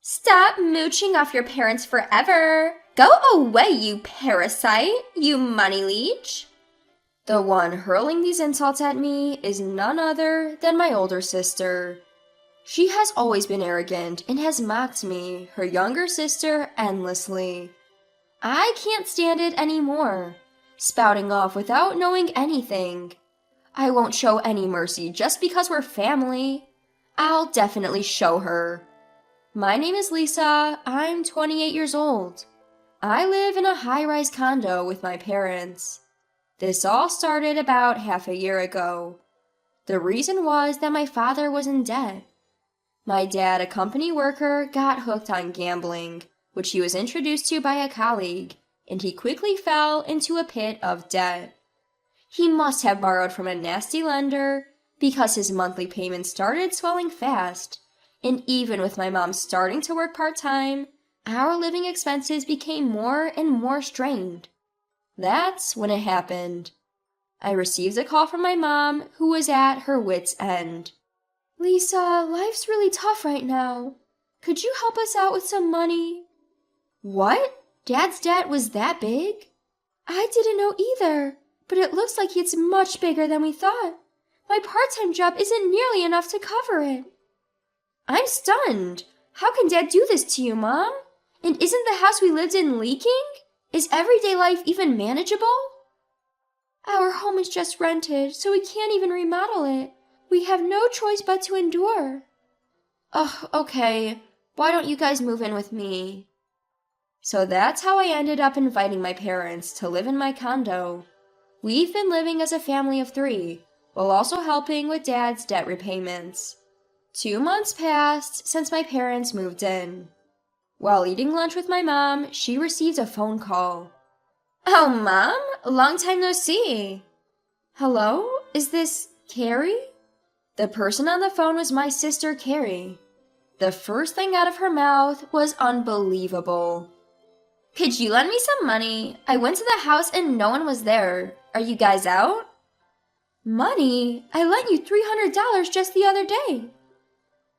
Stop mooching off your parents forever. Go away, you parasite, you money leech. The one hurling these insults at me is none other than my older sister. She has always been arrogant and has mocked me, her younger sister, endlessly. I can't stand it anymore, spouting off without knowing anything. I won't show any mercy just because we're family. I'll definitely show her. My name is Lisa. I'm 28 years old. I live in a high-rise condo with my parents. This all started about half a year ago. The reason was that my father was in debt. My dad, a company worker, got hooked on gambling, which he was introduced to by a colleague, and he quickly fell into a pit of debt. He must have borrowed from a nasty lender because his monthly payments started swelling fast, and even with my mom starting to work part-time, our living expenses became more and more strained. That's when it happened. I received a call from my mom, who was at her wit's end. "Lisa, life's really tough right now. Could you help us out with some money?" "What? Dad's debt was that big?" "I didn't know either, but it looks like it's much bigger than we thought. My part-time job isn't nearly enough to cover it." I'm stunned. How can Dad do this to you, Mom? And isn't the house we lived in leaking? Is everyday life even manageable? "Our home is just rented, so we can't even remodel it. We have no choice but to endure." "Ugh, okay. Why don't you guys move in with me?" So that's how I ended up inviting my parents to live in my condo. We've been living as a family of 3, while also helping with Dad's debt repayments. 2 months passed since my parents moved in. While eating lunch with my mom, she received a phone call. "Oh, Mom, long time no see." "Hello? Is this Carrie?" The person on the phone was my sister, Carrie. The first thing out of her mouth was unbelievable. "Could you lend me some money? I went to the house and no one was there. Are you guys out?" "Money? I lent you $300 just the other day."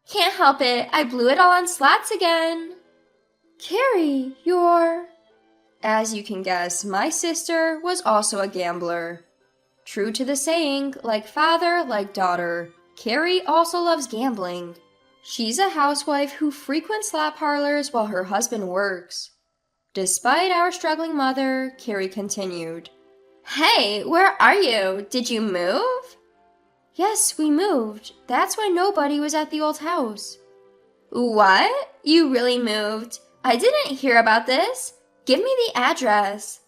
"Can't help it. I blew it all on slots again." "Carrie, you're..." As you can guess, my sister was also a gambler. True to the saying, like father, like daughter, Carrie also loves gambling. She's a housewife who frequents slot parlors while her husband works. Despite our struggling mother, Carrie continued, "Hey, where are you? Did you move?" "Yes, we moved. That's why nobody was at the old house." "What? You really moved? I didn't hear about this. Give me the address."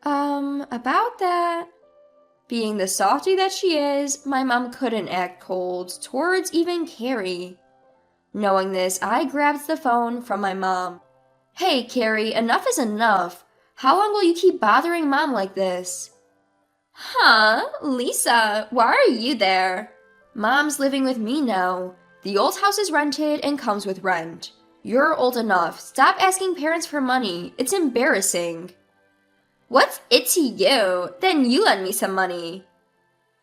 About that." Being the softy that she is, my mom couldn't act cold towards even Carrie. Knowing this, I grabbed the phone from my mom. "Hey, Carrie, enough is enough. How long will you keep bothering Mom like this?" "Huh? Lisa, why are you there?" "Mom's living with me now. The old house is rented and comes with rent. You're old enough. Stop asking parents for money. It's embarrassing." "What's it to you? Then you lend me some money."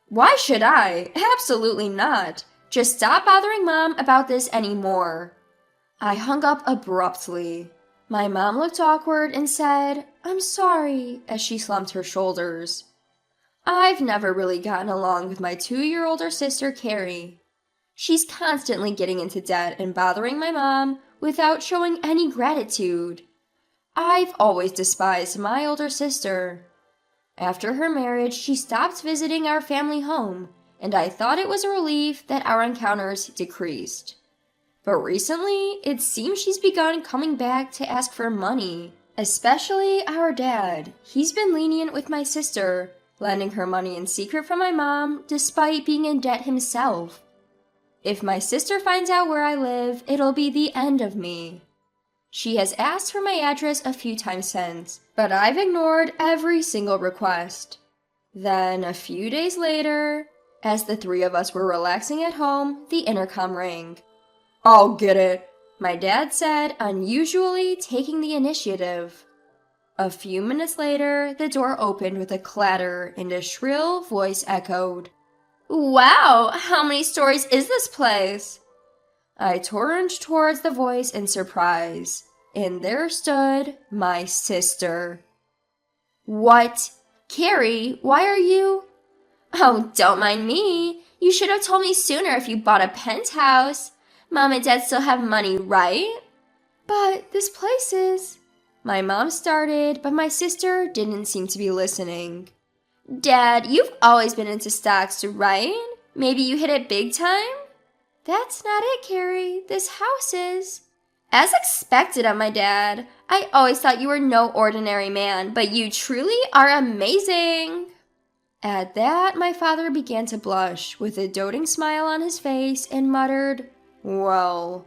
"Why should I? Absolutely not. Just stop bothering Mom about this anymore." I hung up abruptly. My mom looked awkward and said, "I'm sorry," as she slumped her shoulders. I've never really gotten along with my 2-year older sister, Carrie. She's constantly getting into debt and bothering my mom without showing any gratitude. I've always despised my older sister. After her marriage, she stopped visiting our family home, and I thought it was a relief that our encounters decreased. But recently, it seems she's begun coming back to ask for money, especially our dad. He's been lenient with my sister, lending her money in secret from my mom despite being in debt himself. If my sister finds out where I live, it'll be the end of me. She has asked for my address a few times since, but I've ignored every single request. Then, a few days later, as the 3 of us were relaxing at home, the intercom rang. "I'll get it," my dad said, unusually taking the initiative. A few minutes later, the door opened with a clatter and a shrill voice echoed. "Wow, how many stories is this place?" I turned towards the voice in surprise, and there stood my sister. What? Carrie, why are you? Oh, don't mind me. You should have told me sooner if you bought a penthouse. Mom and Dad still have money, right? But this place is... My mom started, but my sister didn't seem to be listening. Dad, you've always been into stocks, right? Maybe you hit it big time? That's not it, Carrie. This house is. As expected of my dad. I always thought you were no ordinary man, but you truly are amazing. At that, my father began to blush, with a doting smile on his face, and muttered, Well.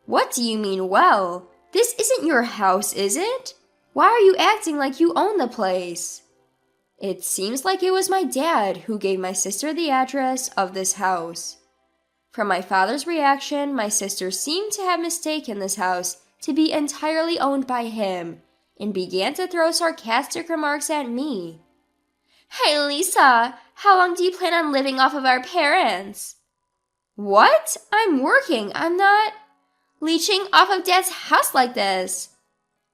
What do you mean, well? This isn't your house, is it? Why are you acting like you own the place? It seems like it was my dad who gave my sister the address of this house. From my father's reaction, my sister seemed to have mistaken this house to be entirely owned by him, and began to throw sarcastic remarks at me. Hey, Lisa, how long do you plan on living off of our parents? What? I'm working. I'm not leeching off of Dad's house like this.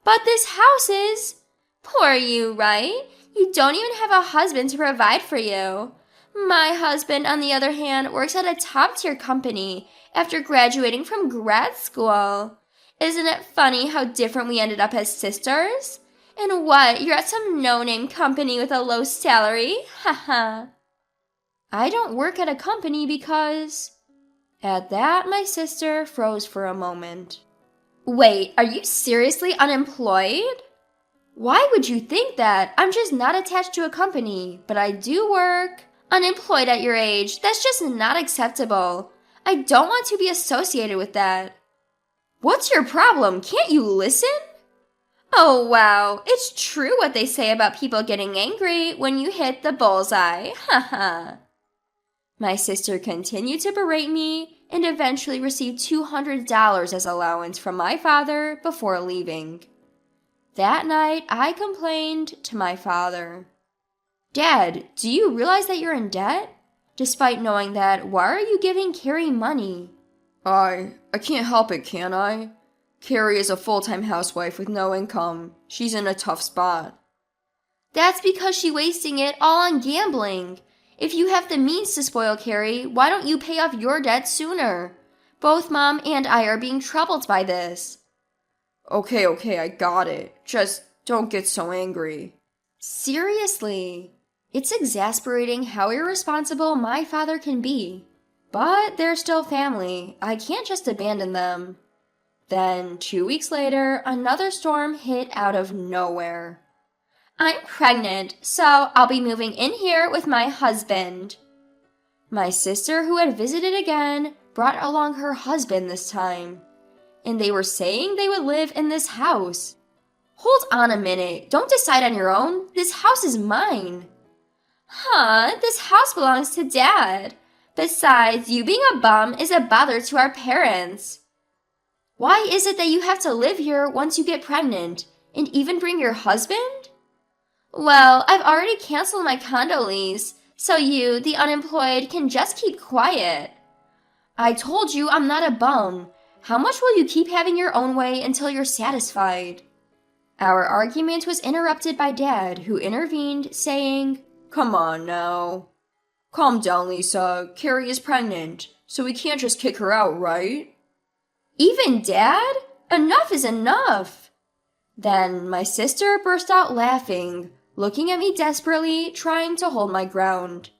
But this house is... Poor you, right? You don't even have a husband to provide for you. My husband, on the other hand, works at a top-tier company after graduating from grad school. Isn't it funny how different we ended up as sisters? And what, you're at some no-name company with a low salary? Haha. I don't work at a company because... At that, my sister froze for a moment. Wait, are you seriously unemployed? Why would you think that? I'm just not attached to a company, but I do work. Unemployed at your age, that's just not acceptable. I don't want to be associated with that. What's your problem? Can't you listen? Oh wow, it's true what they say about people getting angry when you hit the bullseye. Haha. My sister continued to berate me and eventually received $200 as allowance from my father before leaving. That night, I complained to my father. Dad, do you realize that you're in debt? Despite knowing that, why are you giving Carrie money? I can't help it, can I? Carrie is a full-time housewife with no income. She's in a tough spot. That's because she's wasting it all on gambling. If you have the means to spoil Carrie, why don't you pay off your debt sooner? Both Mom and I are being troubled by this. Okay, I got it. Just don't get so angry. Seriously, it's exasperating how irresponsible my father can be. But they're still family. I can't just abandon them. Then, 2 weeks later, another storm hit out of nowhere. I'm pregnant, so I'll be moving in here with my husband. My sister, who had visited again, brought along her husband this time. And they were saying they would live in this house. Hold on a minute. Don't decide on your own. This house is mine. Huh? This house belongs to Dad. Besides, you being a bum is a bother to our parents. Why is it that you have to live here once you get pregnant, and even bring your husband? Well, I've already canceled my condo lease, so you, the unemployed, can just keep quiet. I told you I'm not a bum. How much will you keep having your own way until you're satisfied? Our argument was interrupted by Dad, who intervened, saying, Come on now. Calm down, Lisa. Carrie is pregnant, so we can't just kick her out, right? Even Dad? Enough is enough. Then my sister burst out laughing, looking at me desperately, trying to hold my ground.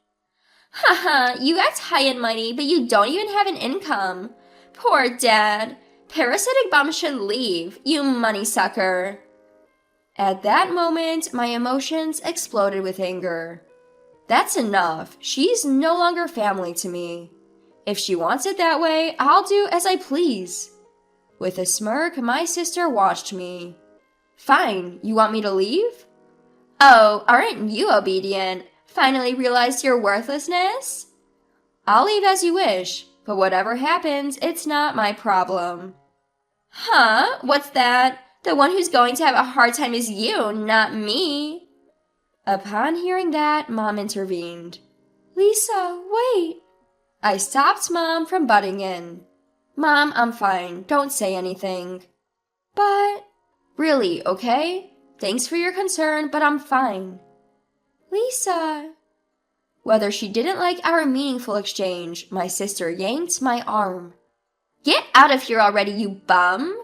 Haha, you act high and mighty, but you don't even have an income. Poor Dad. Parasitic bum should leave, you money sucker. At that moment, my emotions exploded with anger. That's enough. She's no longer family to me. If she wants it that way, I'll do as I please. With a smirk, my sister watched me. Fine, you want me to leave? Oh, aren't you obedient? Finally realized your worthlessness? I'll leave as you wish, but whatever happens, it's not my problem. Huh? What's that? The one who's going to have a hard time is you, not me. Upon hearing that, Mom intervened. Lisa, wait. I stopped Mom from butting in. Mom, I'm fine. Don't say anything. But, really, okay? Thanks for your concern, but I'm fine. Lisa. Whether she didn't like our meaningful exchange, my sister yanked my arm. Get out of here already, you bum!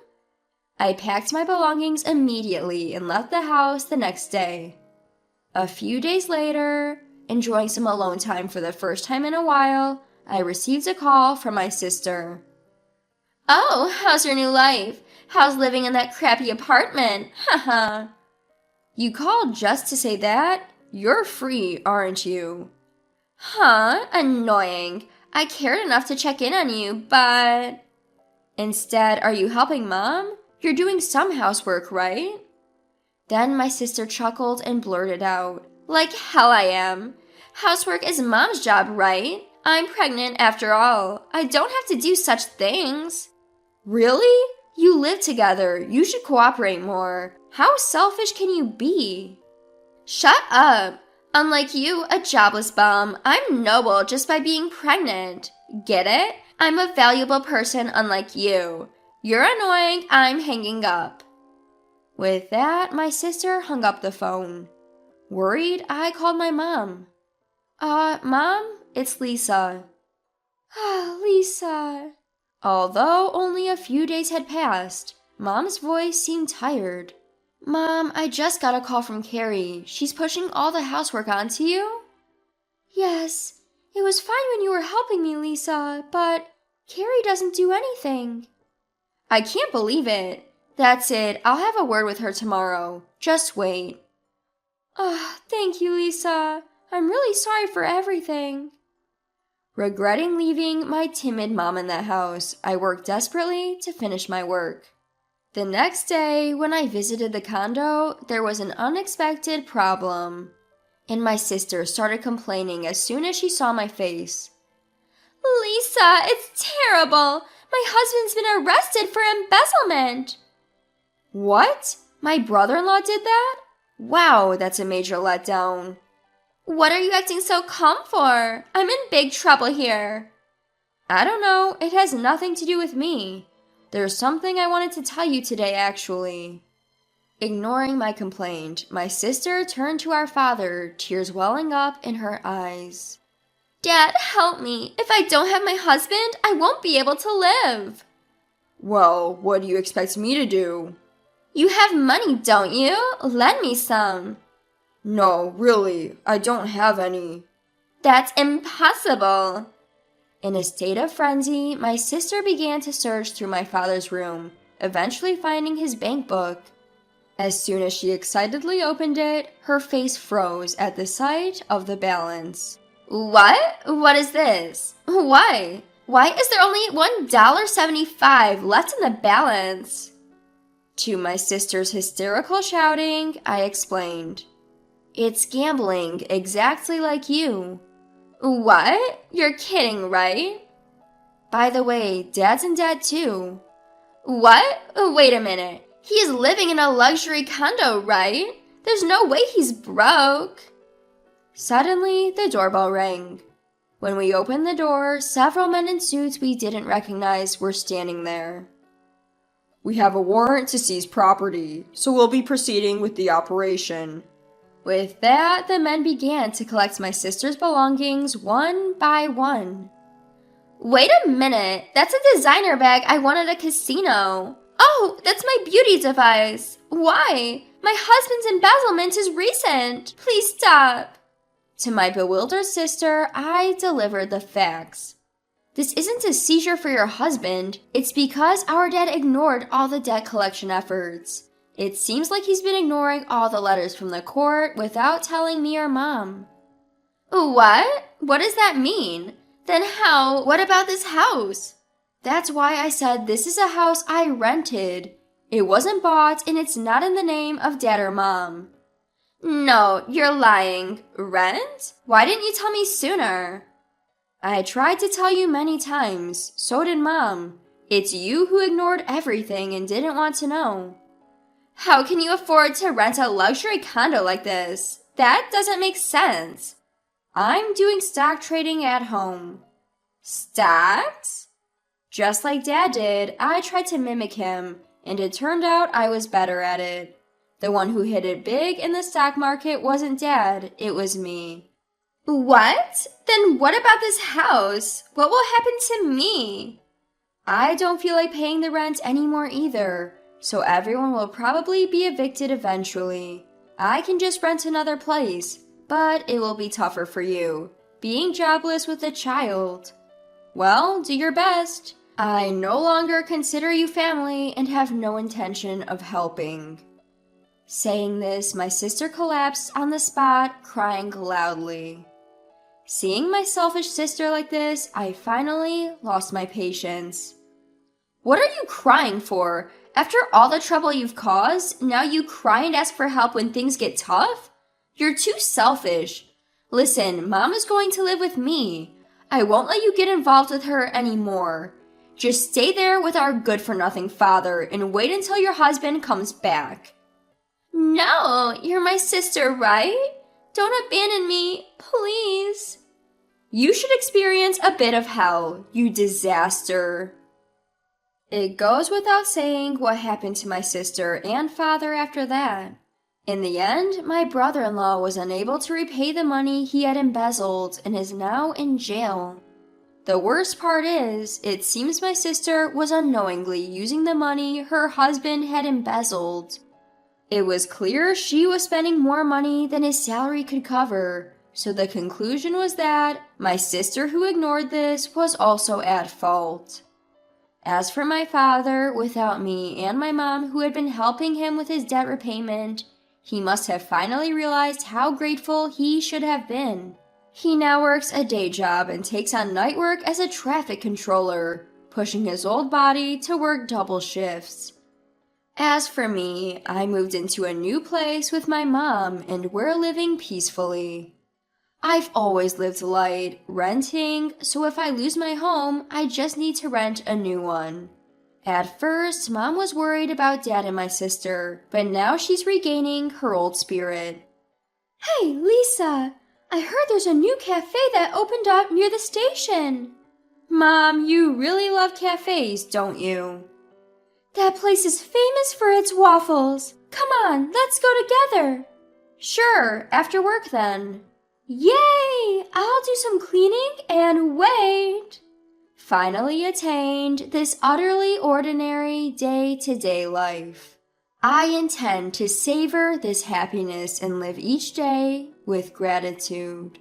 I packed my belongings immediately and left the house the next day. A few days later, enjoying some alone time for the first time in a while, I received a call from my sister. Oh, how's your new life? How's living in that crappy apartment? Haha. You called just to say that? You're free, aren't you? Huh, annoying. I cared enough to check in on you, but... Instead, are you helping Mom? You're doing some housework, right? Then my sister chuckled and blurted out, like hell I am. Housework is Mom's job, right? I'm pregnant after all. I don't have to do such things. Really? You live together. You should cooperate more. How selfish can you be? Shut up. Unlike you, a jobless bum, I'm noble just by being pregnant. Get it? I'm a valuable person unlike you. You're annoying, I'm hanging up. With that, my sister hung up the phone. Worried, I called my mom. Mom, it's Lisa. Lisa. Although only a few days had passed, Mom's voice seemed tired. Mom, I just got a call from Carrie. She's pushing all the housework onto you? Yes, it was fine when you were helping me, Lisa, but Carrie doesn't do anything. I can't believe it. That's it. I'll have a word with her tomorrow. Just wait. Thank you, Lisa. I'm really sorry for everything. Regretting leaving my timid mom in that house, I worked desperately to finish my work. The next day, when I visited the condo, there was an unexpected problem. And my sister started complaining as soon as she saw my face. Lisa, it's terrible. My husband's been arrested for embezzlement. What? My brother-in-law did that? Wow, that's a major letdown. What are you acting so calm for? I'm in big trouble here. I don't know. It has nothing to do with me. There's something I wanted to tell you today, actually. Ignoring my complaint, my sister turned to our father, tears welling up in her eyes. Dad, help me. If I don't have my husband, I won't be able to live. Well, what do you expect me to do? You have money, don't you? Lend me some. No, really, I don't have any. That's impossible. In a state of frenzy, my sister began to search through my father's room, eventually finding his bank book. As soon as she excitedly opened it, her face froze at the sight of the balance. What? What is this? Why? Why is there only $1.75 left in the balance? To my sister's hysterical shouting, I explained. It's gambling, exactly like you. What? You're kidding, right? By the way, Dad's in debt too. What? Wait a minute. He is living in a luxury condo, right? There's no way he's broke. Suddenly, the doorbell rang. When we opened the door, several men in suits we didn't recognize were standing there. We have a warrant to seize property, so we'll be proceeding with the operation. With that, the men began to collect my sister's belongings one by one. Wait a minute, that's a designer bag I won at a casino. Oh, that's my beauty device. Why? My husband's embezzlement is recent. Please stop. To my bewildered sister, I delivered the facts. This isn't a seizure for your husband. It's because our dad ignored all the debt collection efforts. It seems like he's been ignoring all the letters from the court without telling me or Mom. What? What does that mean? Then what about this house? That's why I said this is a house I rented. It wasn't bought and it's not in the name of Dad or Mom. No, you're lying. Rent? Why didn't you tell me sooner? I tried to tell you many times. So did Mom. It's you who ignored everything and didn't want to know. How can you afford to rent a luxury condo like this? That doesn't make sense. I'm doing stock trading at home. Stocks? Just like Dad did, I tried to mimic him, and it turned out I was better at it. The one who hit it big in the stock market wasn't Dad, it was me. What? Then what about this house? What will happen to me? I don't feel like paying the rent anymore either, so everyone will probably be evicted eventually. I can just rent another place, but it will be tougher for you, being jobless with a child. Well, do your best. I no longer consider you family and have no intention of helping. Saying this, my sister collapsed on the spot, crying loudly. Seeing my selfish sister like this, I finally lost my patience. What are you crying for? After all the trouble you've caused, now you cry and ask for help when things get tough? You're too selfish. Listen, Mom is going to live with me. I won't let you get involved with her anymore. Just stay there with our good-for-nothing father and wait until your husband comes back. No, you're my sister, right? Don't abandon me, please. You should experience a bit of hell, you disaster. It goes without saying what happened to my sister and father after that. In the end, my brother-in-law was unable to repay the money he had embezzled and is now in jail. The worst part is, it seems my sister was unknowingly using the money her husband had embezzled. It was clear she was spending more money than his salary could cover, so the conclusion was that my sister who ignored this was also at fault. As for my father, without me and my mom who had been helping him with his debt repayment, he must have finally realized how grateful he should have been. He now works a day job and takes on night work as a traffic controller, pushing his old body to work double shifts. As for me, I moved into a new place with my mom and we're living peacefully. I've always lived light, renting, so if I lose my home, I just need to rent a new one. At first, Mom was worried about Dad and my sister, but now she's regaining her old spirit. Hey, Lisa! I heard there's a new cafe that opened up near the station. Mom, you really love cafes, don't you? That place is famous for its waffles. Come on, let's go together. Sure, after work then. Yay! I'll do some cleaning and wait. Finally attained this utterly ordinary day-to-day life. I intend to savor this happiness and live each day with gratitude.